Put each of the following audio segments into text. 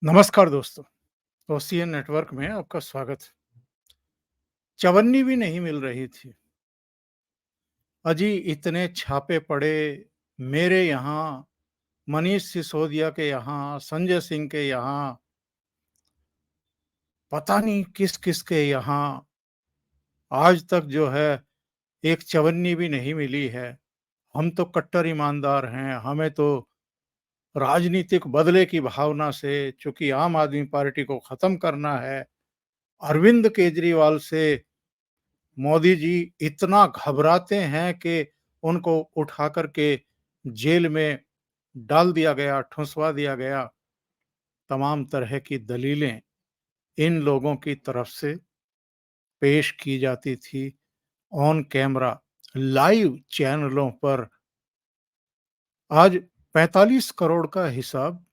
नमस्कार दोस्तों, OCN network में आपका स्वागत है। चवन्नी भी नहीं मिल रही थी। अजी इतने छापे पड़े मेरे यहाँ, मनीष सिसोदिया के यहाँ, संजय सिंह के यहाँ, पता नहीं किस-किस के यहाँ, आज तक जो है एक चवन्नी भी नहीं मिली है। हम तो कट्टर ईमानदार हैं, हमें तो राजनीतिक बदले की भावना से चूँकि आम आदमी पार्टी को खत्म करना है, अरविंद केजरीवाल से मोदी जी इतना घबराते हैं कि उनको उठा कर के जेल में डाल दिया गया, ठुसवा दिया गया। तमाम तरह की दलीलें इन लोगों की तरफ से पेश की जाती थी ऑन कैमरा लाइव चैनलों पर। आज 45 करोड़ का हिसाब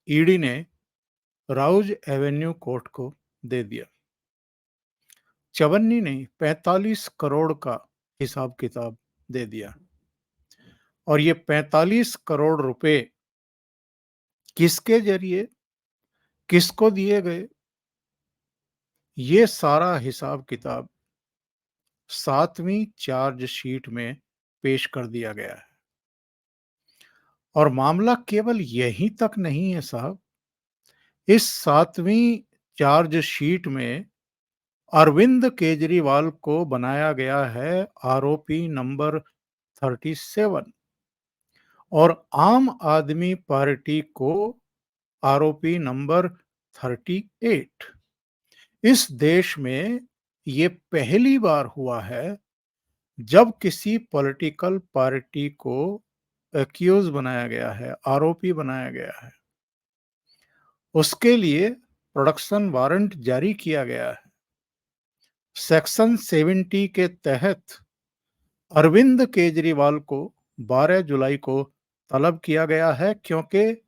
ईडी ने राउज एवेन्यू कोर्ट को दे दिया। चवन्नी नहीं, 45 करोड़ का हिसाब किताब दे दिया। और ये 45 करोड़ रुपए किसके जरिए किसको दिए गए, ये सारा हिसाब किताब 7वीं चार्जशीट में पेश कर दिया गया है। और मामला केवल यहीं तक नहीं है साहब, इस 7वीं चार्जशीट में अरविंद केजरीवाल को बनाया गया है आरोपी नंबर 37 और आम आदमी पार्टी को आरोपी नंबर 38। इस देश में ये पहली बार हुआ है जब किसी पॉलिटिकल पार्टी को एक्यूज बनाया गया है, आरोपी बनाया गया है। उसके लिए प्रोडक्शन वारंट जारी किया गया है। सेक्शन 70 के तहत अरविंद केजरीवाल को 12 जुलाई को तलब किया गया है क्योंकि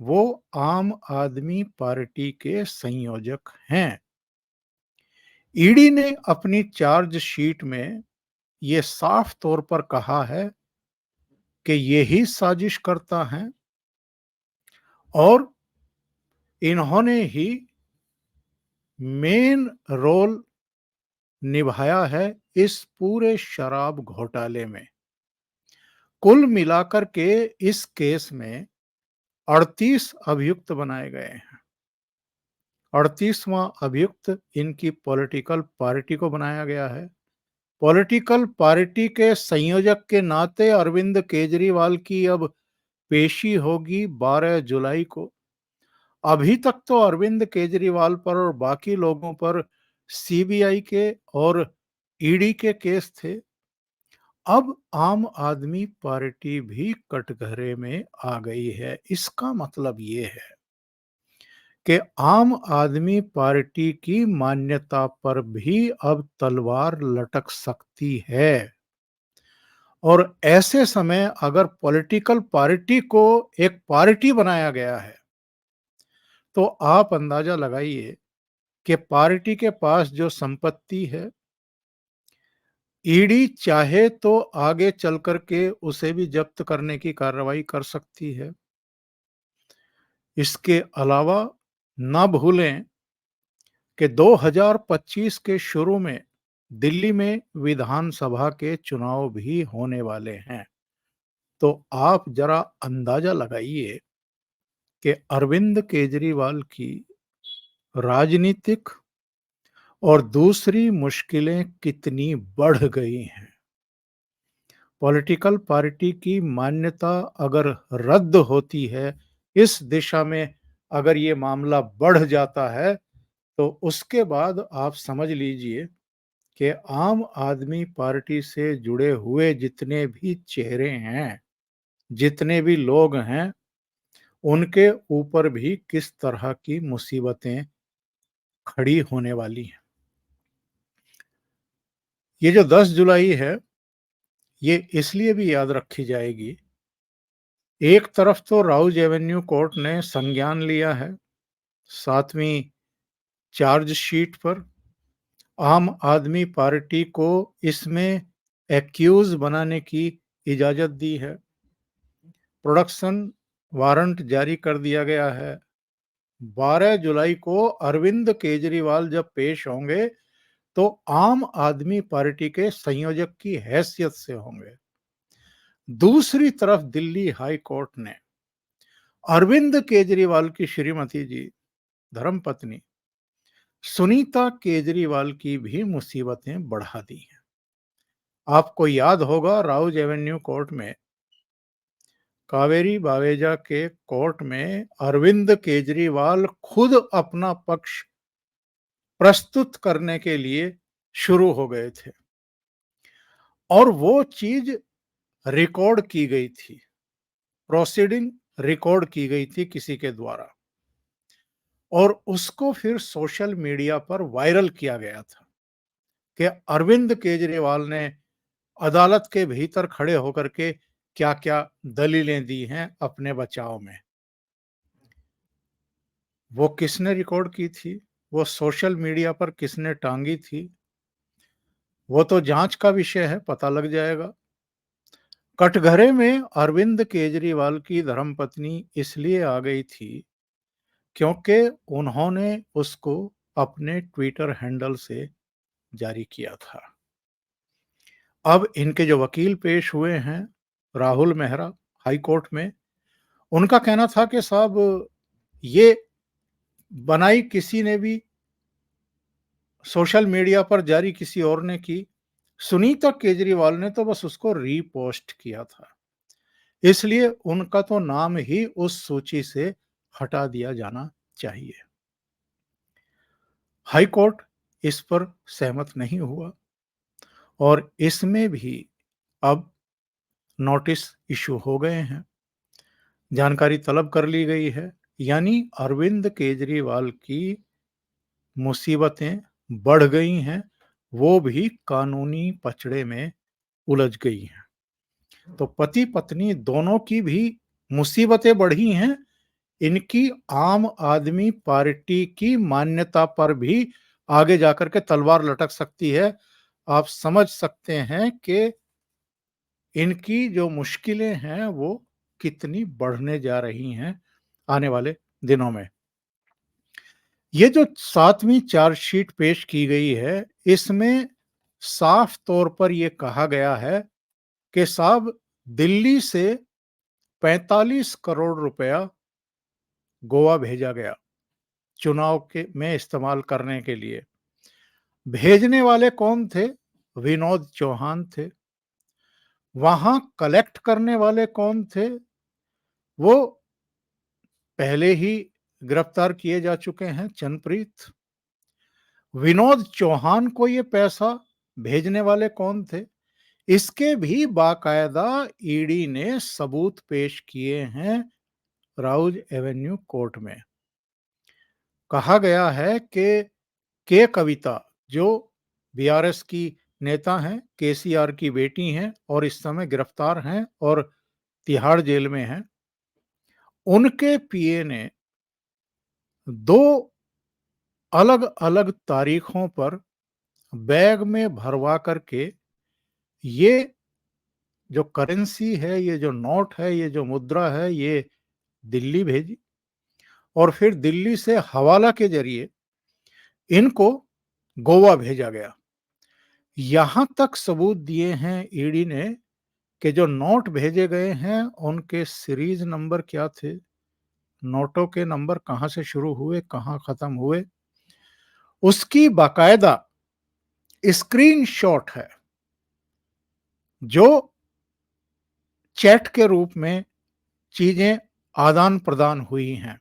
वो आम आदमी पार्टी के संयोजक हैं। ईडी ने अपनी चार्जशीट में ये साफ तौर पर कहा है कि यही साजिश करता है और इन्होंने ही मेन रोल निभाया है इस पूरे शराब घोटाले में। कुल मिलाकर के इस केस में 38 अभियुक्त बनाए गए हैं। 38वां अभियुक्त इनकी पॉलिटिकल पार्टी को बनाया गया है। पॉलिटिकल पार्टी के संयोजक के नाते अरविंद केजरीवाल की अब पेशी होगी 12 जुलाई को। अभी तक तो अरविंद केजरीवाल पर और बाकी लोगों पर सीबीआई के और ईडी के केस थे। अब आम आदमी पार्टी भी कटघरे में आ गई है। इसका मतलब ये है कि आम आदमी पार्टी की मान्यता पर भी अब तलवार लटक सकती है। और ऐसे समय अगर पॉलिटिकल पार्टी को एक पार्टी बनाया गया है तो आप अंदाजा लगाइए कि पार्टी के पास जो संपत्ति है, ईडी चाहे तो आगे चल कर के उसे भी जब्त करने की कार्रवाई कर सकती है। इसके अलावा ना भूलें कि 2025 के शुरू में दिल्ली में विधानसभा के चुनाव भी होने वाले हैं। तो आप जरा अंदाजा लगाइए कि अरविंद केजरीवाल की राजनीतिक और दूसरी मुश्किलें कितनी बढ़ गई हैं। पॉलिटिकल पार्टी की मान्यता अगर रद्द होती है, इस दिशा में अगर ये मामला बढ़ जाता है, तो उसके बाद आप समझ लीजिए कि आम आदमी पार्टी से जुड़े हुए जितने भी चेहरे हैं, जितने भी लोग हैं, उनके ऊपर भी किस तरह की मुसीबतें खड़ी होने वाली हैं। ये जो 10 जुलाई है, ये इसलिए भी याद रखी जाएगी। एक तरफ तो राउज एवेन्यू कोर्ट ने संज्ञान लिया है 7वीं चार्जशीट पर, आम आदमी पार्टी को इसमें एक्यूज बनाने की इजाजत दी है। प्रोडक्शन वारंट जारी कर दिया गया है। 12 जुलाई को अरविंद केजरीवाल जब पेश होंगे तो आम आदमी पार्टी के संयोजक की हैसियत से होंगे। दूसरी तरफ दिल्ली हाई कोर्ट ने अरविंद केजरीवाल की श्रीमती जी, धर्मपत्नी सुनीता केजरीवाल की भी मुसीबतें बढ़ा दी हैं। आपको याद होगा, राउज एवेन्यू कोर्ट में, कावेरी बावेजा के कोर्ट में अरविंद केजरीवाल खुद अपना पक्ष प्रस्तुत करने के लिए शुरू हो गए थे और वो चीज रिकॉर्ड की गई थी, प्रोसीडिंग रिकॉर्ड की गई थी किसी के द्वारा, और उसको फिर सोशल मीडिया पर वायरल किया गया था कि अरविंद केजरीवाल ने अदालत के भीतर खड़े होकर के क्या-क्या दलीलें दी हैं अपने बचाव में। वो किसने रिकॉर्ड की थी? वो सोशल मीडिया पर किसने टांगी थी? वो तो जांच का विषय है, पता लग जाएगा। कटघरे में अरविंद केजरीवाल की धर्मपत्नी इसलिए आ गई थी क्योंकि उन्होंने उसको अपने ट्विटर हैंडल से जारी किया था। अब इनके जो वकील पेश हुए हैं, राहुल मेहरा, हाई कोर्ट में, उनका कहना था कि साहब, ये बनाई किसी ने भी सोशल मीडिया पर जारी किसी और ने की, सुनीता केजरीवाल ने तो बस उसको रीपोस्ट किया था, इसलिए उनका तो नाम ही उस सूची से हटा दिया जाना चाहिए। हाई कोर्ट इस पर सहमत नहीं हुआ और इसमें भी अब नोटिस इशू हो गए हैं, जानकारी तलब कर ली गई है, यानी अरविंद केजरीवाल की मुसीबतें बढ़ गई हैं, वो भी कानूनी पचड़े में उलझ गई हैं। तो पति पत्नी दोनों की भी मुसीबतें बढ़ी हैं, इनकी आम आदमी पार्टी की मान्यता पर भी आगे जाकर के तलवार लटक सकती है। आप समझ सकते हैं कि इनकी जो मुश्किलें हैं वो कितनी बढ़ने जा रही हैं आने वाले दिनों में। ये जो 7वीं चार्जशीट पेश की गई है, इसमें साफ तौर पर यह कहा गया है कि साहब, दिल्ली से 45 करोड़ रुपया गोवा भेजा गया चुनाव के में इस्तेमाल करने के लिए। भेजने वाले कौन थे? विनोद चौहान थे। वहां कलेक्ट करने वाले कौन थे? वो पहले ही गिरफ्तार किए जा चुके हैं, चनप्रीत। विनोद चौहान को ये पैसा भेजने वाले कौन थे? इसके भी बाकायदा ईडी ने सबूत पेश किए हैं राउज एवेन्यू कोर्ट में। कहा गया है कि के कविता, जो बीआरएस की नेता हैं, केसीआर की बेटी हैं और इस समय गिरफ्तार हैं और तिहाड़ जेल में हैं, उनके पीए ने 2 अलग-अलग तारीखों पर बैग में भरवा करके ये जो करेंसी है, ये जो नोट है, ये जो मुद्रा है, ये दिल्ली भेजी और फिर दिल्ली से हवाला के जरिए इनको गोवा भेजा गया। यहां तक सबूत दिए हैं ईडी ने कि जो नोट भेजे गए हैं उनके सीरीज नंबर क्या थे, नोटों के नंबर कहां से शुरू हुए, कहां खत्म हुए, उसकी बाकायदा स्क्रीनशॉट है जो चैट के रूप में चीजें आदान प्रदान हुई हैं।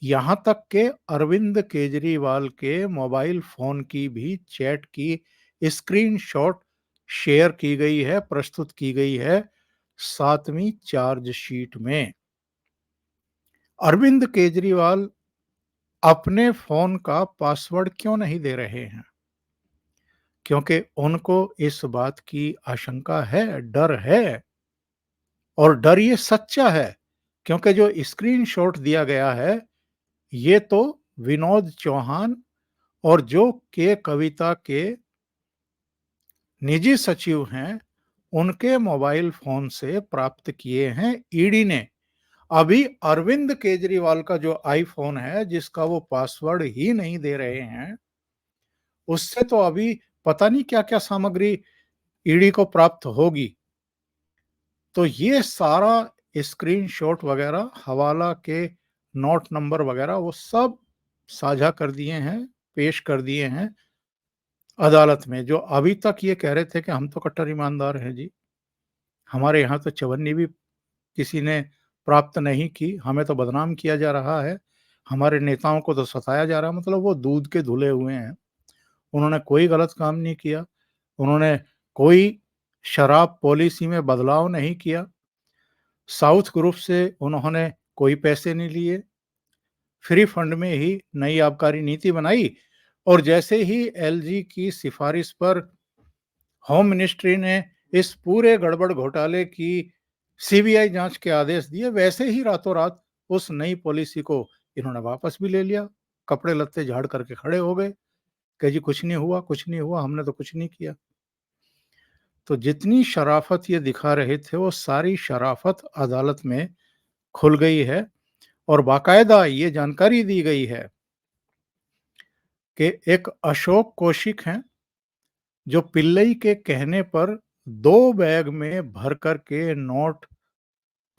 यहां तक कि अरविंद केजरीवाल के मोबाइल फोन की भी चैट की स्क्रीनशॉट शेयर की गई है, प्रस्तुत की गई है 7वीं चार्जशीट में। अरविंद केजरीवाल अपने फोन का पासवर्ड क्यों नहीं दे रहे हैं? क्योंकि उनको इस बात की आशंका है, डर है, और डर ये सच्चा है, क्योंकि जो स्क्रीनशॉट दिया गया है ये तो विनोद चौहान और जो के कविता के निजी सचिव हैं, उनके मोबाइल फोन से प्राप्त किए हैं ईडी ने। अभी अरविंद केजरीवाल का जो आईफ़ोन है, जिसका वो पासवर्ड ही नहीं दे रहे हैं, उससे तो अभी पता नहीं क्या-क्या सामग्री ईडी को प्राप्त होगी। तो ये सारा स्क्रीनशॉट वगैरह, हवाला के नोट नंबर वगैरह वो सब साझा कर दिए हैं, पेश कर दिए हैं अदालत में। जो अभी तक ये कह रहे थे कि हम तो कट्टर ईमानदार हैं जी, हमारे यहाँ तो चवन्नी भी किसी ने प्राप्त नहीं की, हमें तो बदनाम किया जा रहा है, हमारे नेताओं को तो सताया जा रहा है, मतलब वो दूध के धुले हुए हैं। उन्होंने कोई गलत काम नहीं किया, उन्होंने कोई शराब पॉलिसी में बदलाव नहीं किया, साउथ ग्रुप से उन्होंने कोई पैसे नहीं लिए, फ्री फंड में ही नई आबकारी नीति बनाई और जैसे ही एलजी की सिफारिश पर होम मिनिस्ट्री ने इस पूरे गड़बड़ घोटाले की सीबीआई जांच के आदेश दिए, वैसे ही रातों रात उस नई पॉलिसी को इन्होंने वापस भी ले लिया। कपड़े लत्ते झाड़ करके खड़े हो गए कि जी कुछ नहीं हुआ, कुछ नहीं हुआ, हमने तो कुछ नहीं किया। तो जितनी शराफत ये दिखा रहे थे, वो सारी शराफत अदालत में खुल गई है और बाकायदा ये जानकारी दी गई है कि एक अशोक कौशिक हैं, जो पिल्लई के कहने पर 2 बैग में भर कर के नोट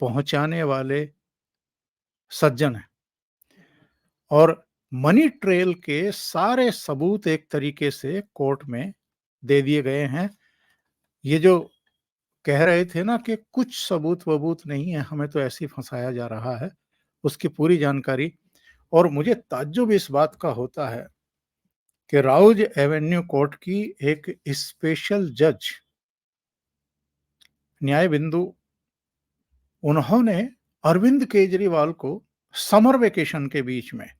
पहुँचाने वाले सज्जन हैं और मनी ट्रेल के सारे सबूत एक तरीके से कोर्ट में दे दिए गए हैं। ये जो कह रहे थे ना कि कुछ सबूत-वबूत नहीं है, हमें तो ऐसे ही फँसाया जा रहा है, उसकी पूरी जानकारी। और मुझे ताज्जुब इस बात का होता है कि राउज एवेन्यू कोर्ट की एक स्पेशल जज न्याय बिंदु, उन्होंने अरविंद केजरीवाल को समर वेकेशन के बीच में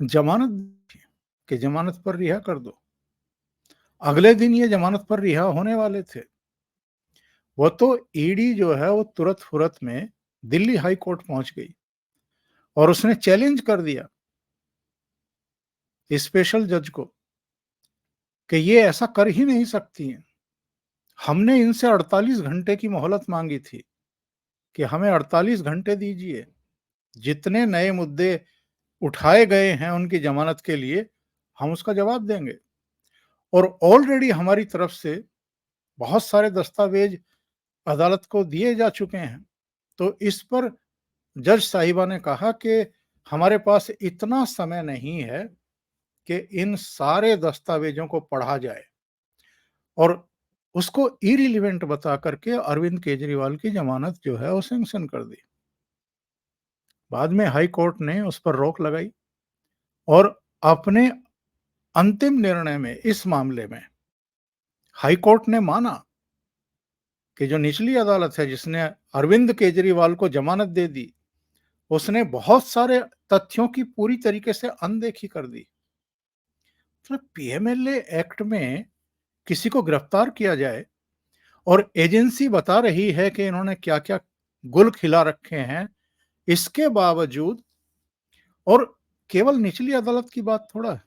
जमानत दी कि जमानत पर रिहा कर दो। अगले दिन ये जमानत पर रिहा होने वाले थे। वो तो ईडी जो है वो तुरत-फुरत में दिल्ली हाई कोर्ट पहुंच गई और उसने चैलेंज कर दिया स्पेशल जज को कि ये ऐसा कर ही नहीं सकती हैं। हमने इनसे 48 घंटे की मोहलत मांगी थी कि हमें 48 घंटे दीजिए, जितने नए मुद्दे उठाए गए हैं उनकी जमानत के लिए, हम उसका जवाब देंगे। और ऑलरेडी हमारी तरफ से बहुत सारे दस्तावेज अदालत को दिए जा चुके हैं। तो इस पर जज साहिबा ने कहा कि हमारे पास इतना समय नहीं है कि इन सारे दस्तावेजों को पढ़ा जाए और उसको इर्रिलेवेंट बता करके अरविंद केजरीवाल की जमानत जो है वो सैंक्शन कर दी। बाद में हाई कोर्ट ने उस पर रोक लगाई और अपने अंतिम निर्णय में इस मामले में हाई कोर्ट ने माना कि जो निचली अदालत है जिसने अरविंद केजरीवाल को जमानत दे दी, उसने बहुत सारे तथ्यों की पूरी तरीके से अनदेखी कर दी। तो पीएमएलए एक्ट में किसी को गिरफ्तार किया जाए और एजेंसी बता रही है कि इन्होंने क्या-क्या गुल खिला रखे हैं, इसके बावजूद, और केवल निचली अदालत की बात थोड़ा है,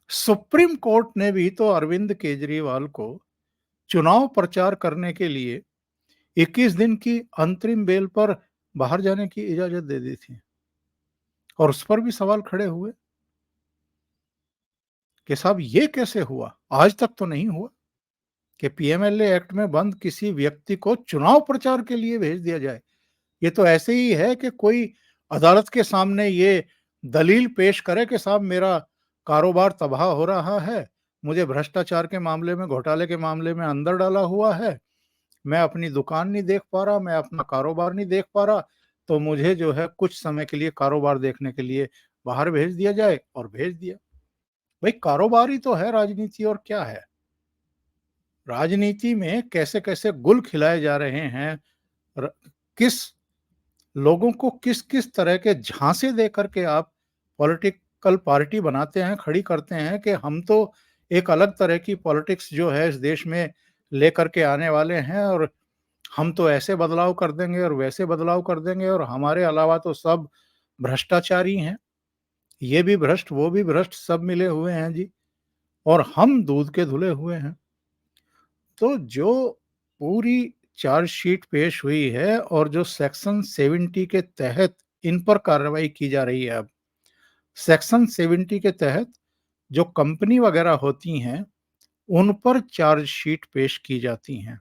सुप्रीम कोर्ट ने भी तो अरविंद केजरीवाल को चुनाव प्रचार करने के लिए 21 दिन की अंतरिम बेल पर बाहर जाने की इजाजत दे दी थी और उस पर भी सवाल खड़े हुए कि साहब ये कैसे हुआ? आज तक तो नहीं हुआ कि पीएमएलए एक्ट में बंद किसी व्यक्ति को चुनाव प्रचार के लिए भेज दिया जाए। ये तो ऐसे ही है कि कोई अदालत के सामने ये दलील पेश करे कि साहब मेरा कारोबार तबाह हो रहा है, मुझे भ्रष्टाचार के मामले में, घोटाले के मामले में अंदर डाला हुआ है, मैं अपनी दुकान नहीं देख पा रहा, मैं अपना कारोबार नहीं देख पा रहा, तो मुझे जो है कुछ समय के लिए कारोबार देखने के लिए बाहर भेज दिया जाए और भेज दिया। भाई कारोबार ही तो है राजनीति और क्या है? राजनीति में कैसे-कैसे गुल खिलाए जा रहे हैं, र किस लोगों को किस-किस तरह के झांसे दे करके आप पॉलिटिकल पार्टी बनाते हैं, खड़ी करते हैं कि हम तो एक अलग तरह की पॉलिटिक्स जो है इस देश में लेकर के आने वाले हैं और हम तो ऐसे बदलाव कर देंगे और वैसे बदलाव कर देंगे और हमारे अलावा तो सब भ्रष्टाचारी हैं। ये भी भ्रष्ट, वो भी भ्रष्ट, सब मिले हुए हैं जी और हम दूध के धुले हुए हैं। तो जो पूरी चार्जशीट पेश हुई है और जो सेक्शन 70 के तहत इन पर कार्रवाई की जा रही है अब। सेक्शन 70 के तहत जो कंपनी वगैरह होती हैं, उन पर चार्जशीट पेश की जाती हैं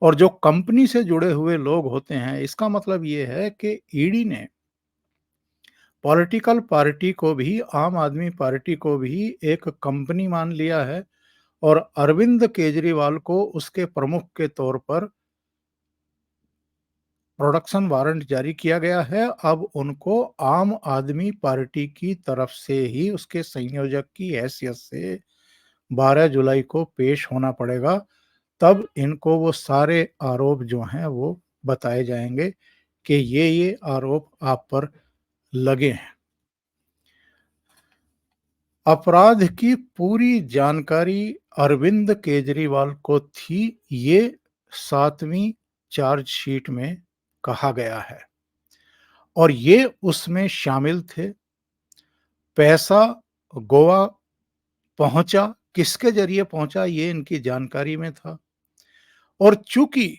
और जो कंपनी से जुड़े हुए लोग होते हैं, इसका मतलब ये है कि ईडी ने पॉलिटिकल पार्टी को भी, आम आदमी पार्टी को भी एक कंपनी मान लिया है और अरविंद केजरीवाल को उसके प्रमुख के तौर पर प्रोडक्शन वारंट जारी किया गया है। अब उनको आम आदमी पार्टी की तरफ से ही उसके संयोजक की हैसियत से 12 जुलाई को पेश होना पड़ेगा। तब इनको वो सारे आरोप जो हैं वो बताए जाएंगे कि ये आरोप आप पर लगे हैं। अपराध की पूरी जानकारी अरविंद केजरीवाल को थी, ये 7वीं चार्जशीट में कहा गया है और ये उसमें शामिल थे। पैसा गोवा पहुंचा, किसके जरिए पहुंचा ये इनकी जानकारी में था और चूंकि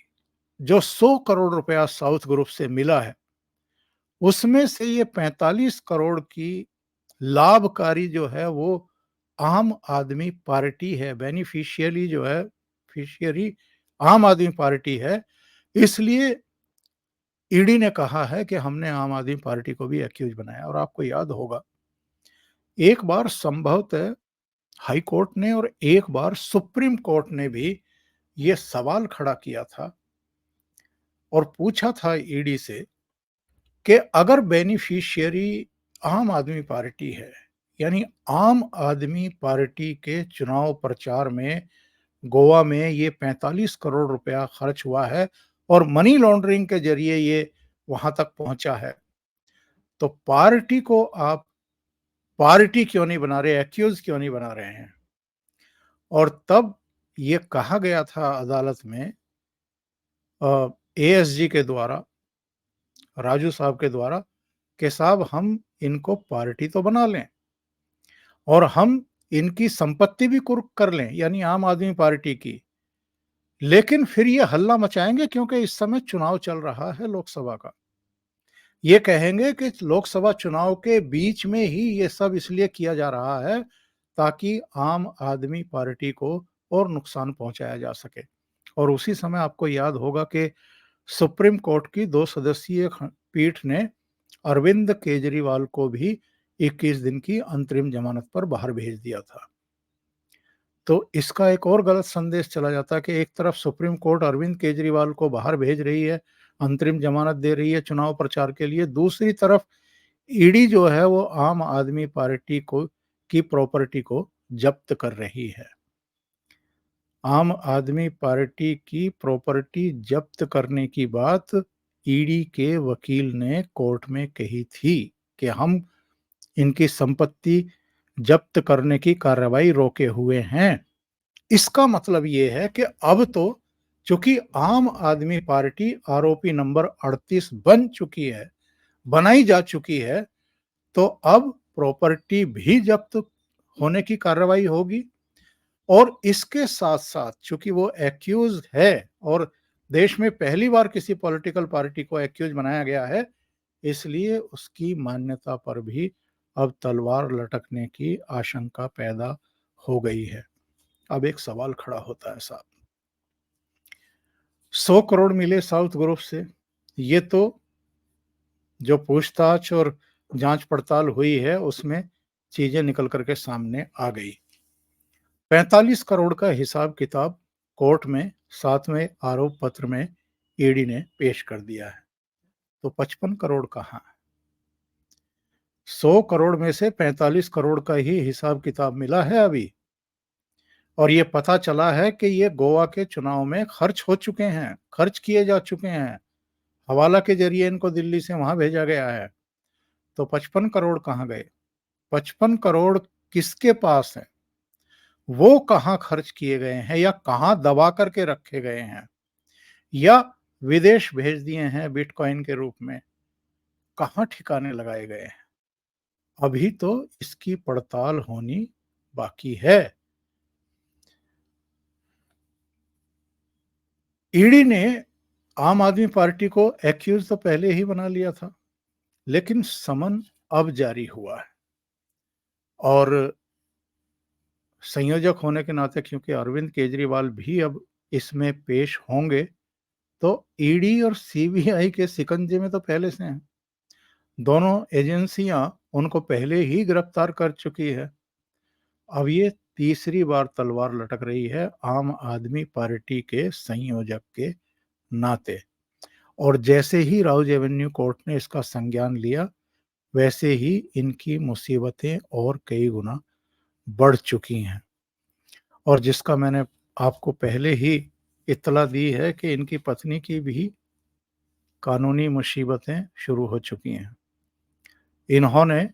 जो 100 करोड़ रुपया साउथ ग्रुप से मिला है, उसमें से ये 45 करोड़ की लाभकारी जो है वो आम आदमी पार्टी है, बेनिफिशियरी जो है, फिशियरी आम आदमी पार्टी है। इसलिए ईडी ने कहा है कि हमने आम आदमी पार्टी को भी एक्यूज बनाया और आपको याद होगा, एक बार संभवतः हाई कोर्ट ने और एक बार सुप्रीम कोर्ट ने भी ये सवाल खड़ा किया था और पूछा था ईडी से कि अगर बेनिफिशियरी आम आदमी पार्टी है, यानी आम आदमी पार्टी के चुनाव प्रचार में गोवा में ये 45 करोड़ रुपया खर्च हुआ है और मनी लॉन्ड्रिंग के जरिए ये वहां तक पहुंचा है, तो पार्टी को आप पार्टी क्यों नहीं बना रहे, एक्यूज क्यों नहीं बना रहे हैं। और तब ये कहा गया था अदालत में एएसजी के द्वारा, राजू साहब के द्वारा, कि साहब हम इनको पार्टी तो बना लें और हम इनकी संपत्ति भी कुर्क कर लें, यानी आम आदमी पार्टी की, लेकिन फिर ये हल्ला मचाएंगे क्योंकि इस समय चुनाव चल रहा है लोकसभा का। ये कहेंगे कि लोकसभा चुनाव के बीच में ही ये सब इसलिए किया जा रहा है ताकि आम आदमी पार्टी को और नुकसान पहुंचाया जा सके। और उसी समय आपको याद होगा कि सुप्रीम कोर्ट की 2 सदस्यीय पीठ ने अरविंद केजरीवाल को भी 21 दिन की अंतरिम जमानत पर बाहर भेज दिया था। तो इसका एक और गलत संदेश चला जाता है कि एक तरफ सुप्रीम कोर्ट अरविंद केजरीवाल को बाहर भेज रही है, अंतरिम जमानत दे रही है चुनाव प्रचार के लिए, दूसरी तरफ ईडी जो है वो आम आदमी पार्टी को की प्रॉपर्टी को जब्त कर रही है। आम आदमी पार्टी की प्रॉपर्टी जब्त करने की बात ईडी के वकील ने कोर्ट में कही थी कि हम इनकी संपत्ति जब्त करने की कार्रवाई रोके हुए हैं। इसका मतलब ये है कि अब तो चूंकि आम आदमी पार्टी आरोपी नंबर 38 बन चुकी है, बनाई जा चुकी है, तो अब प्रॉपर्टी भी जब्त होने की कार्रवाई होगी और इसके साथ साथ चूंकि वो एक्यूज है और देश में पहली बार किसी पॉलिटिकल पार्टी को एक्यूज बनाया गया है, इसलिए उसकी मान्यता पर भी अब तलवार लटकने की आशंका पैदा हो गई है। अब एक सवाल खड़ा होता है साहब, 100 करोड़ मिले साउथ ग्रुप से, ये तो जो पूछताछ और जांच पड़ताल हुई है उसमें चीजें निकल करके सामने आ गई। 45 करोड़ का हिसाब किताब कोर्ट में 7वें आरोप पत्र में ईडी ने पेश कर दिया है, तो 55 करोड़ कहां है? 100 करोड़ में से 45 करोड़ का ही हिसाब किताब मिला है अभी और ये पता चला है कि ये गोवा के चुनाव में खर्च हो चुके हैं, खर्च किए जा चुके हैं, हवाला के जरिए इनको दिल्ली से वहां भेजा गया है। तो 55 करोड़ कहां गए? 55 करोड़ किसके पास है? वो कहां खर्च किए गए हैं या कहां दबा करके रखे गए हैं या विदेश भेज दिए हैं बिटकॉइन के रूप में, कहां ठिकाने लगाए गए हैं? अभी तो इसकी पड़ताल होनी बाकी है। ईडी ने आम आदमी पार्टी को एक्यूज तो पहले ही बना लिया था, लेकिन समन अब जारी हुआ है और संयोजक होने के नाते क्योंकि अरविंद केजरीवाल भी अब इसमें पेश होंगे, तो ईडी और सीबीआई के शिकंजे में तो पहले से हैं। दोनों एजेंसियां उनको पहले ही गिरफ्तार कर चुकी है। अब ये तीसरी बार तलवार लटक रही है आम आदमी पार्टी के संयोजक के नाते। और जैसे ही राउज एवेन्यू कोर्ट ने इसका संज्ञान लिया, वैसे ही इनकी मुसीबतें और कई गुना बढ़ चुकी हैं। और जिसका मैंने आपको पहले ही इत्तला दी है कि इनकी पत्नी की भी कानूनी मुसीबतें शुरू हो चुकी हैं। इन्होंने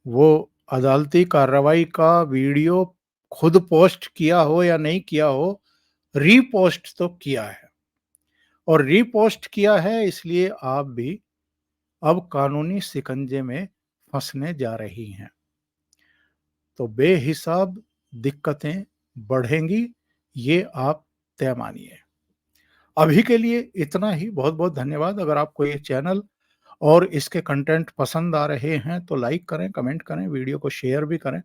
वो अदालती कार्रवाई का वीडियो खुद पोस्ट किया हो या नहीं किया हो, रीपोस्ट तो किया है और रीपोस्ट किया है, इसलिए आप भी अब कानूनी शिकंजे में फंसने जा रही हैं। तो बेहिसाब दिक्कतें बढ़ेंगी, ये आप तय मानिए। अभी के लिए इतना ही। बहुत बहुत धन्यवाद। अगर आपको ये चैनल और इसके कंटेंट पसंद आ रहे हैं तो लाइक करें, कमेंट करें, वीडियो को शेयर भी करें।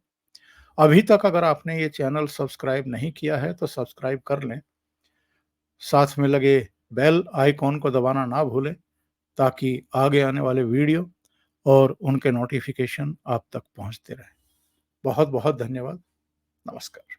अभी तक अगर आपने ये चैनल सब्सक्राइब नहीं किया है तो सब्सक्राइब कर लें। साथ में लगे बेल आइकॉन को दबाना ना भूलें, ताकि आगे आने वाले वीडियो और उनके नोटिफिकेशन आप तक पहुंचते रहें। बहुत बहुत धन्यवाद। नमस्कार।